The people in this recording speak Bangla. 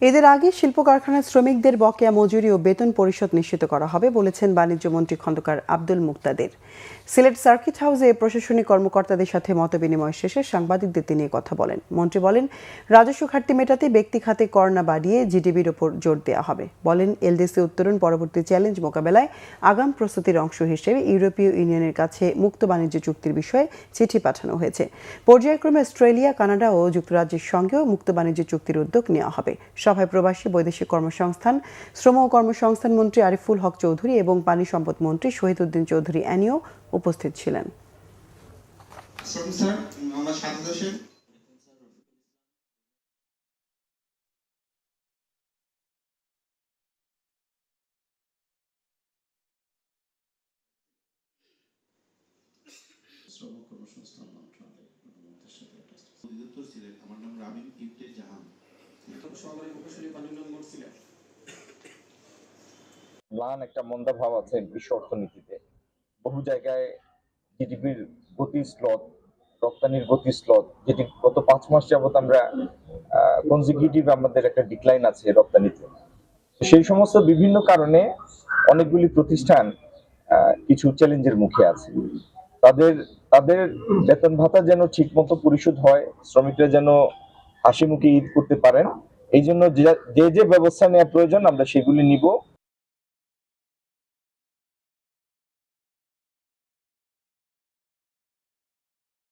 এদের আগে শিল্প কারখানার শ্রমিকদের বকেয়া মজুরি ও বেতন পরিশোধ নিশ্চিত করা হবে বলেছেন বাণিজ্যমন্ত্রী খন্দকার আব্দুল মুক্তাদির। সিলেট সার্কিট হাউসে প্রশাসনিক কর্মকর্তাদের সাথে মতবিনিময় শেষে সাংবাদিকদের তিনি কথা বলেন। মন্ত্রী বলেন, রাজস্ব ঘাটতি মেটাতে ব্যক্তি খাতে কর না বাড়িয়ে জিডিপির ওপর জোর দেওয়া হবে। বলেন, এলডিসি উত্তরণ পরবর্তী চ্যালেঞ্জ মোকাবেলায় আগাম প্রস্তুতির অংশ হিসেবে ইউরোপীয় ইউনিয়নের কাছে মুক্ত বাণিজ্য চুক্তির বিষয়ে চিঠি পাঠানো হয়েছে। পর্যায়ক্রমে অস্ট্রেলিয়া, কানাডা ও যুক্তরাজ্যের সঙ্গেও মুক্ত বাণিজ্য চুক্তির উদ্যোগ নেওয়া হবে। সভায় প্রবাসী, বৈদেশিক কর্মসংস্থান, শ্রম ও কর্মসংস্থান মন্ত্রী আরিফুল হক চৌধুরী এবং পানি সম্পদ মন্ত্রী শহীদ উদ্দিন চৌধুরী অ্যানিও উপস্থিত ছিলেন। আমার নাম রাবিন ইবনে জাহান, সহকারী প্রকৌশলী পানিউন্নয়ন ছিলেন। ম্লান একটা মন্দা ভাব আছে বিশ্ব অর্থনীতিতে। বহু জায়গায় জিডিপির গতি স্লথ, রপ্তানির গতি স্লথ, যেটি গত 5 মাস যাবত আমরা কনজিকিউটিভ আমাদের একটা ডিক্লাইন আছে রপ্তানিতে। সেই সমস্ত বিভিন্ন কারণে অনেকগুলি প্রতিষ্ঠান কিছু চ্যালেঞ্জের মুখে আছে। তাদের বেতন ভাতা যেন ঠিক মতো পরিশোধ হয়, শ্রমিকরা যেন হাসি মুখে ঈদ করতে পারেন, এই জন্য যে যে ব্যবস্থা নেওয়া প্রয়োজন আমরা সেগুলি নিব।